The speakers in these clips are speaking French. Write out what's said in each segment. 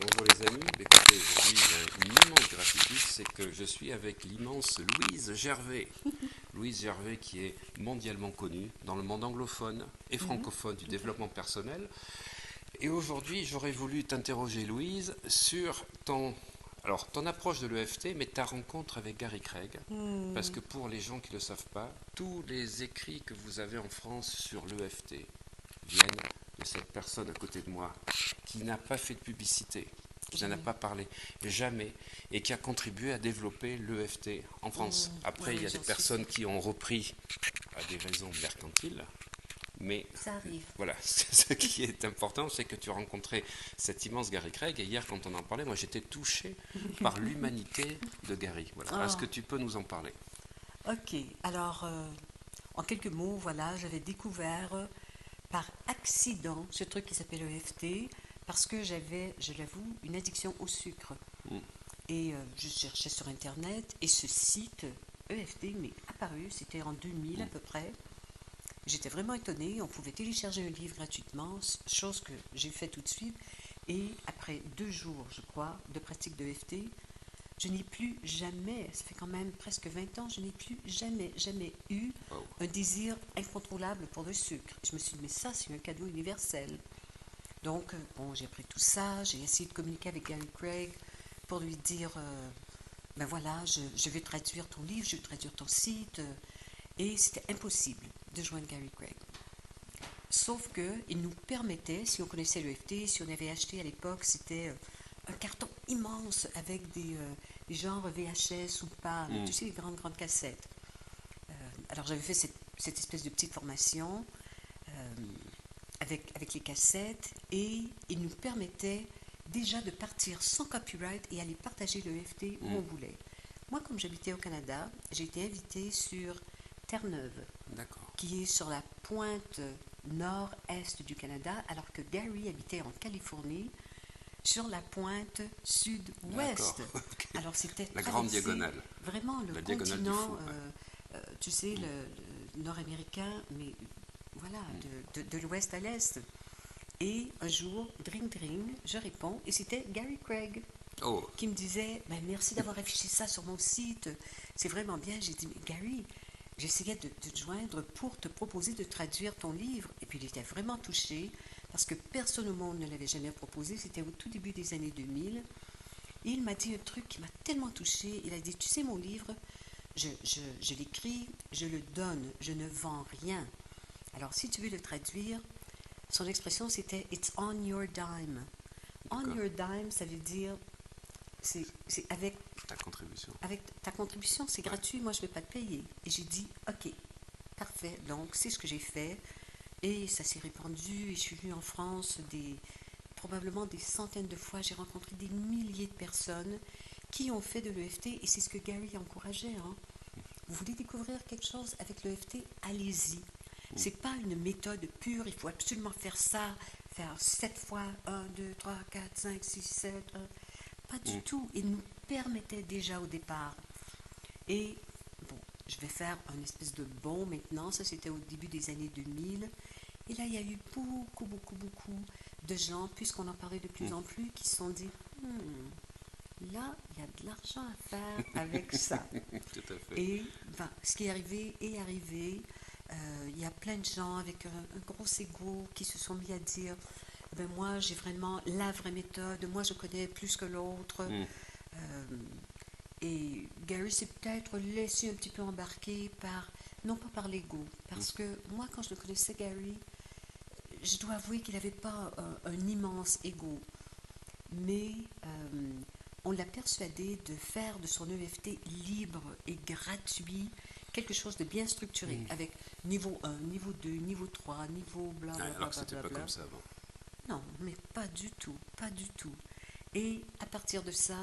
Bonjour les amis, écoutez, aujourd'hui j'ai une immense gratitude, c'est que je suis avec l'immense Louise Gervais. Louise Gervais qui est mondialement connue dans le monde anglophone et francophone du développement personnel. Et aujourd'hui j'aurais voulu t'interroger Louise sur ton approche de l'EFT, mais ta rencontre avec Gary Craig. Parce que pour les gens qui ne le savent pas, tous les écrits que vous avez en France sur l'EFT viennent de cette personne à côté de moi qui n'a pas fait de publicité, qui n'en a pas parlé, jamais, et qui a contribué à développer l'EFT en France. Après, il y a des personnes qui ont repris à des raisons mercantiles, mais Ça arrive. voilà, ce qui est important, c'est que tu as rencontré cet immense Gary Craig, et hier, quand on en parlait, moi j'étais touché par l'humanité de Gary. Voilà. Est-ce que tu peux nous en parler? Ok, alors en quelques mots, voilà, j'avais découvert par accident ce truc qui s'appelle EFT parce que j'avais, je l'avoue, une addiction au sucre. Mm. Et je cherchais sur Internet et ce site EFT m'est apparu, c'était en 2000 à peu près. J'étais vraiment étonnée, on pouvait télécharger un livre gratuitement, chose que j'ai fait tout de suite. Et après 2 jours, je crois, de pratique de EFT, je n'ai plus jamais, ça fait quand même presque 20 ans, je n'ai plus jamais eu Wow. un désir incontrôlable pour le sucre. Je me suis dit, mais ça, c'est un cadeau universel. Donc, bon, j'ai appris tout ça, j'ai essayé de communiquer avec Gary Craig pour lui dire, ben voilà, je vais traduire ton livre, je vais traduire ton site, et c'était impossible de joindre Gary Craig. Sauf qu'il nous permettait, si on connaissait l'EFT, si on avait acheté à l'époque, c'était un carton immense avec des genres VHS ou pas, tu sais, les grandes cassettes. Alors j'avais fait cette espèce de petite formation euh, avec les cassettes et il nous permettait déjà de partir sans copyright et aller partager le FT où on voulait. Moi, comme j'habitais au Canada, j'ai été invitée sur Terre-Neuve, D'accord. qui est sur la pointe nord-est du Canada, alors que Gary habitait en Californie, sur la pointe D'accord. sud-ouest. Ok. Alors c'était La grande traversé diagonale. vraiment le La diagonale du continent, fou. Ouais. tu sais, le nord-américain, mais voilà, de l'ouest à l'est. Et un jour, dring dring, je réponds, et c'était Gary Craig Oh, qui me disait, ben, merci d'avoir affiché ça sur mon site, c'est vraiment bien. J'ai dit, mais Gary, j'essayais de te joindre pour te proposer de traduire ton livre. Et puis il était vraiment touché, parce que personne au monde ne l'avait jamais proposé, c'était au tout début des années 2000. Et il m'a dit un truc qui m'a tellement touché, il a dit, tu sais mon livre, je l'écris, je le donne, je ne vends rien. Alors si tu veux le traduire, son expression c'était It's on your dime. On d'accord. your dime, ça veut dire c'est avec, Ta contribution. avec ta contribution, c'est Ouais. gratuit, moi je ne vais pas te payer. Et j'ai dit ok, parfait. Donc c'est ce que j'ai fait. Et ça s'est répandu. Et je suis venue en France probablement des centaines de fois. J'ai rencontré des milliers de personnes qui ont fait de l'EFT. Et c'est ce que Gary encourageait. Hein. Vous voulez découvrir quelque chose avec l'EFT? Allez-y. C'est pas une méthode pure, il faut absolument faire ça, faire 7 fois, 1, 2, 3, 4, 5, 6, 7. Pas du tout. Il nous permettait déjà au départ. Et bon, je vais faire un espèce de bond maintenant, ça c'était au début des années 2000. Et là, il y a eu beaucoup de gens, puisqu'on en parlait de plus en plus, qui se sont dit, là, il y a de l'argent à faire avec ça. Tout à fait. Et ben, ce qui est arrivé est arrivé. Il y a plein de gens avec un gros ego qui se sont mis à dire ben moi j'ai vraiment la vraie méthode, moi je connais plus que l'autre. Euh, et Gary s'est peut-être laissé un petit peu embarquer par, non pas par l'ego, parce que moi quand je le connaissais Gary, je dois avouer qu'il n'avait pas un immense ego, mais on l'a persuadé de faire de son EFT libre et gratuit quelque chose de bien structuré, avec niveau 1, niveau 2, niveau 3, niveau bla Ouais, bla bla alors que bla c'était bla pas bla. comme ça avant. Non, mais pas du tout, pas du tout. Et à partir de ça,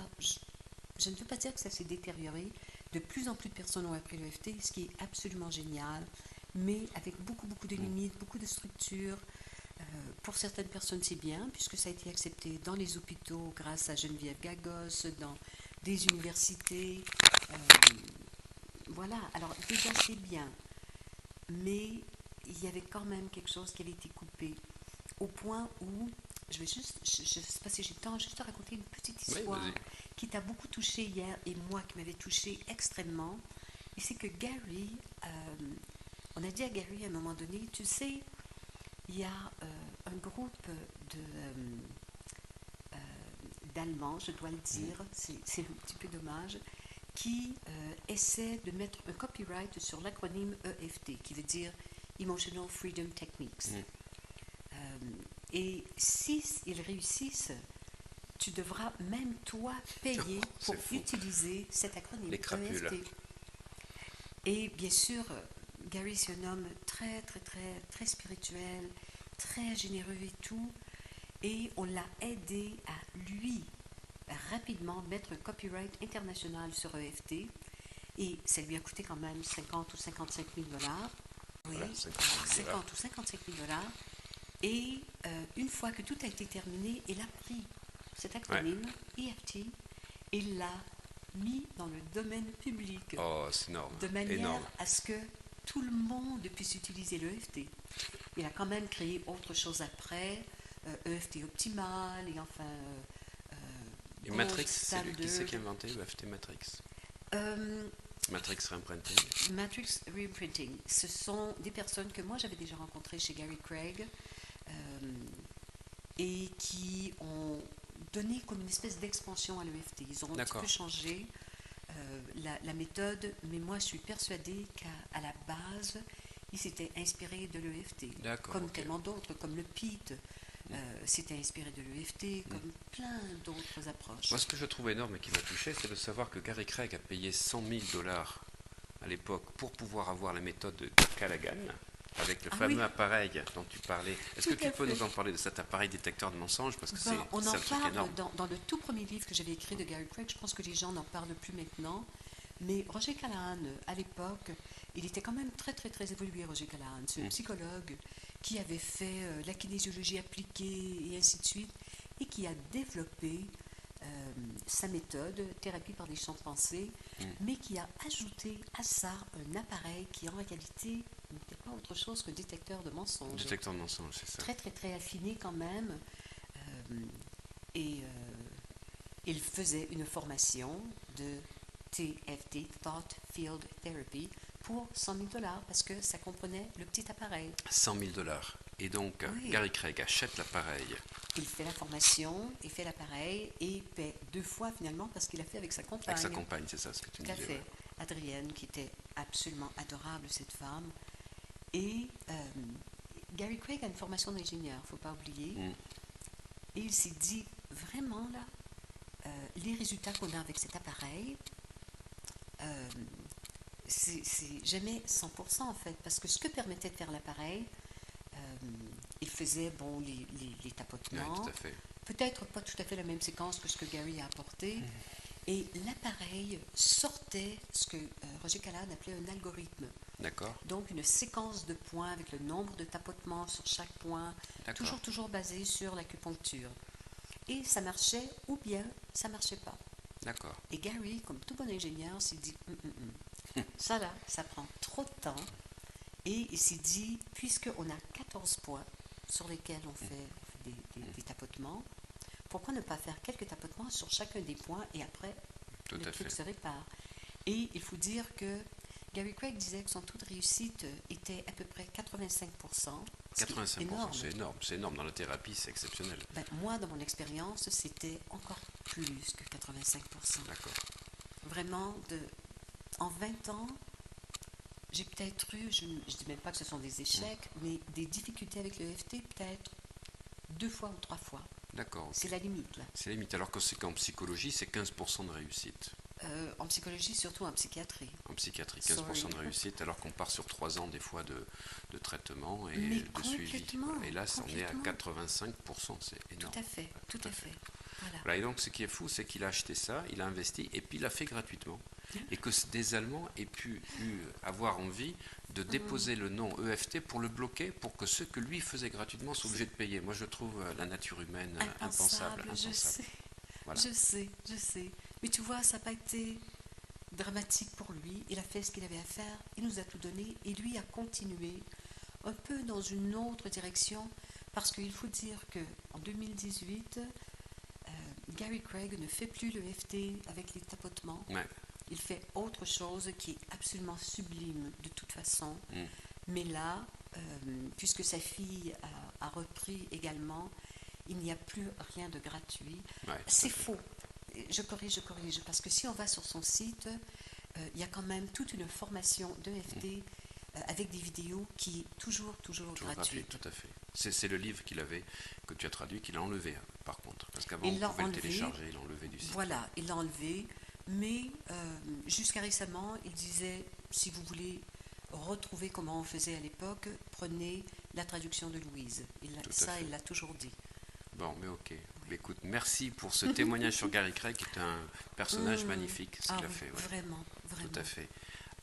je ne veux pas dire que ça s'est détérioré. De plus en plus de personnes ont appris l'EFT, ce qui est absolument génial, mais avec beaucoup de limites, beaucoup de structures. Pour certaines personnes, c'est bien, puisque ça a été accepté dans les hôpitaux grâce à Geneviève Gagos, dans des universités. Euh, voilà, alors déjà c'est bien, mais il y avait quand même quelque chose qui avait été coupé, au point où je vais juste, je ne sais pas si j'ai le temps, juste te raconter une petite Oui, histoire vas-y. qui t'a beaucoup touché hier et moi qui m'avait touché extrêmement. Et c'est que Gary, on a dit à Gary à un moment donné, tu sais, il y a un groupe de d'Allemands, je dois le dire, c'est un petit peu dommage, qui essaie de mettre un copyright sur l'acronyme EFT, qui veut dire Emotional Freedom Techniques. Et si ils réussissent, tu devras même toi payer C'est pour fou. utiliser cet acronyme Les crapules. EFT. Et bien sûr, Gary, c'est un homme très, très, très, très spirituel, très généreux et tout. Et on l'a aidé à lui rapidement mettre un copyright international sur EFT. Et ça lui a coûté quand même 50 ou 55 000 dollars. Oui, Voilà, 50 ou 55 000 dollars. Et une fois que tout a été terminé, il a pris cet acronyme EFT et l'a mis dans le domaine public. Oh, c'est énorme. De manière Énorme. à ce que tout le monde puisse utiliser l'EFT. Il a quand même créé autre chose après, EFT Optimal et enfin... Et Gold Matrix, c'est lui qui Standard. c'est qui a inventé EFT Matrix. Euh, Matrix Reimprinting. Matrix Reimprinting, ce sont des personnes que moi j'avais déjà rencontrées chez Gary Craig et qui ont donné comme une espèce d'expansion à l'EFT. Ils ont un petit D'accord. peu changé la méthode, mais moi je suis persuadée qu'à la base, ils s'étaient inspirés de l'EFT. D'accord, Comme ok. tellement d'autres, comme le PEAT, s'était inspiré de l'EFT, comme plein d'autres approches. Moi, ce que je trouve énorme et qui m'a touché, c'est de savoir que Gary Craig a payé 100 000 dollars à l'époque pour pouvoir avoir la méthode de Callaghan avec le Ah fameux oui. appareil dont tu parlais. Est-ce que Tout tu à peux fait. nous en parler de cet appareil détecteur de mensonges? Parce que Ben, on c'est en un truc parle énorme. dans le tout premier livre que j'avais écrit de Gary Craig. Je pense que les gens n'en parlent plus maintenant. Mais Roger Callahan, à l'époque, il était quand même très, très, très évolué, Roger Callahan. C'est un psychologue qui avait fait la kinésiologie appliquée et ainsi de suite, et qui a développé sa méthode, thérapie par des champs de pensée, mais qui a ajouté à ça un appareil qui, en réalité, n'était pas autre chose qu'un détecteur de mensonges. Détecteur de mensonges, c'est ça. Très, très, très affiné quand même. Et il faisait une formation de TFT, Thought Field Therapy, pour 100 000 dollars parce que ça comprenait le petit appareil. 100 000 dollars. Et donc, Oui. Gary Craig achète l'appareil. Il fait la formation, il fait l'appareil et paie 2 fois finalement parce qu'il a fait avec sa compagne. Avec sa compagne, c'est ça ce que tu Tout me à disais. fait. Ouais. Adrienne, qui était absolument adorable, cette femme. Et Gary Craig a une formation d'ingénieur, il ne faut pas oublier. Et il s'est dit, vraiment là, les résultats qu'on a avec cet appareil, c'est jamais 100% en fait, parce que ce que permettait de faire l'appareil, il faisait bon, les tapotements, Oui, tout à fait. peut-être pas tout à fait la même séquence que ce que Gary a apporté, et l'appareil sortait ce que Roger Callahan appelait un algorithme. D'accord. Donc une séquence de points avec le nombre de tapotements sur chaque point, D'accord. toujours basé sur l'acupuncture. Et ça marchait ou bien ça marchait pas. D'accord. Et Gary, comme tout bon ingénieur, s'est dit ça là, ça prend trop de temps. Et il s'est dit, puisqu'on a 14 points sur lesquels on fait des tapotements, pourquoi ne pas faire quelques tapotements sur chacun des points et après Tout le à truc fait. se répare. Et il faut dire que Gary Craig disait que son taux de réussite était à peu près 85%. 85%, énorme. c'est énorme. C'est énorme. Dans la thérapie, c'est exceptionnel. Ben, moi, dans mon expérience, c'était encore plus que 85%. D'accord. Vraiment, en 20 ans, j'ai peut-être eu, je ne dis même pas que ce sont des échecs, mais des difficultés avec le FT, peut-être 2 fois ou 3 fois. D'accord. Ok. C'est la limite, là. C'est la limite. Alors que c'est qu'en psychologie, c'est 15% de réussite. En psychologie, surtout en psychiatrie. En psychiatrie, 15% de réussite, alors qu'on part sur 3 ans des fois de traitement et Mais de suivi. complètement, Et là, on est à complètement. 85%, c'est énorme. Tout à fait, tout à fait. Voilà. Voilà, et donc ce qui est fou, c'est qu'il a acheté ça, il a investi et puis il l'a fait gratuitement. Et que des Allemands aient pu avoir envie de déposer le nom EFT pour le bloquer, pour que ceux que lui faisait gratuitement soient obligés de payer. Moi, je trouve la nature humaine impensable. Je sais, Voilà. je sais. Mais tu vois, ça n'a pas été dramatique pour lui. Il a fait ce qu'il avait à faire, il nous a tout donné et lui a continué un peu dans une autre direction, Parce qu'il faut dire qu'en 2018, Gary Craig ne fait plus le FT avec les tapotements. Ouais. Il fait autre chose qui est absolument sublime de toute façon. Mm. Mais là, puisque sa fille a repris également, il n'y a plus rien de gratuit. Ouais, tout C'est à fait. faux. Je corrige, parce que si on va sur son site, il y a quand même toute une formation d'EFT avec des vidéos qui est toujours Toujours gratuit, gratuite. tout à fait. C'est le livre qu'il avait, que tu as traduit, qu'il a enlevé, par contre. Parce qu'avant, Il on l'a pouvait le enlevé. télécharger, il l'a enlevé du site. Voilà, il l'a enlevé. Mais jusqu'à récemment, il disait, si vous voulez retrouver comment on faisait à l'époque, prenez la traduction de Louise. Tout à Ça, fait. il l'a toujours dit. Bon, mais ok. Mais écoute, merci pour ce témoignage sur Gary Craig, qui est un personnage magnifique, ce qu'il a oui, fait. Ouais. vraiment, vraiment. Tout à fait.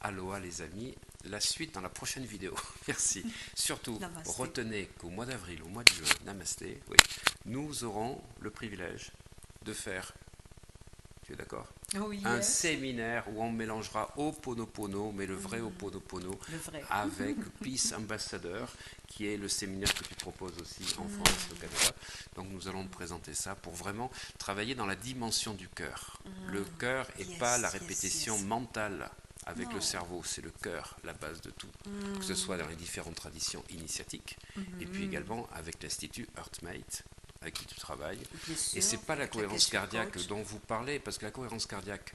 Aloha les amis, la suite dans la prochaine vidéo. Merci. Surtout, Namasté. retenez qu'au mois d'avril, au mois de juin, Namasté, oui, nous aurons le privilège de faire, tu es d'accord, Oh, yes. un séminaire où on mélangera Ho'oponopono, mais le vrai Ho'oponopono, Le vrai. avec Peace Ambassador, qui est le séminaire que tu proposes aussi en France, au Canada. Donc nous allons présenter ça pour vraiment travailler dans la dimension du cœur. Le cœur n'est Yes, pas la yes, répétition yes. mentale avec Non. le cerveau, c'est le cœur, la base de tout. Que ce soit dans les différentes traditions initiatiques, et puis également avec l'Institut HeartMate, avec qui tu travailles. Bien sûr, Et c'est pas la avec cohérence laquelle je suis cardiaque coach. dont vous parlez, parce que la cohérence cardiaque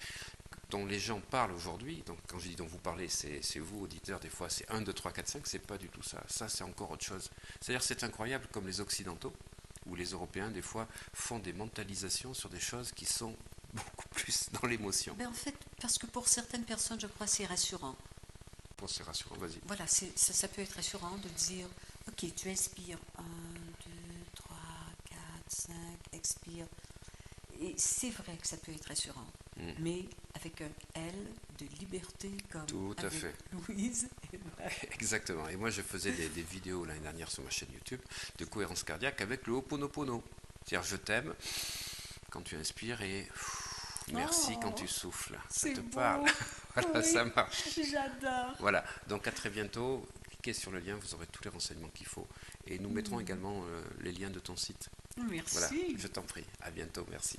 dont les gens parlent aujourd'hui, donc quand je dis dont vous parlez, c'est vous, auditeurs, des fois c'est 1, 2, 3, 4, 5, c'est pas du tout ça. Ça, c'est encore autre chose. C'est-à-dire, c'est incroyable comme les Occidentaux, ou les Européens, des fois, font des mentalisations sur des choses qui sont beaucoup plus dans l'émotion. Ben, en fait, parce que pour certaines personnes, je crois, c'est rassurant. Bon, c'est rassurant, vas-y. Voilà, ça peut être rassurant de dire, ok, tu inspires, 1, 2, 3, 4, 5, expire. Et c'est vrai que ça peut être rassurant, mais avec un L de liberté comme Tout à avec fait. Louise. Exactement. Et moi, je faisais des vidéos l'année dernière sur ma chaîne YouTube de cohérence cardiaque avec le Ho'oponopono. C'est-à-dire, je t'aime quand tu inspires et merci quand tu souffles. Ça te parle. Voilà, Oui, ça marche. J'adore. Voilà. Donc, à très bientôt. Cliquez sur le lien, vous aurez tous les renseignements qu'il faut. Et nous mettrons également les liens de ton site. Merci. Voilà, je t'en prie. À bientôt. Merci.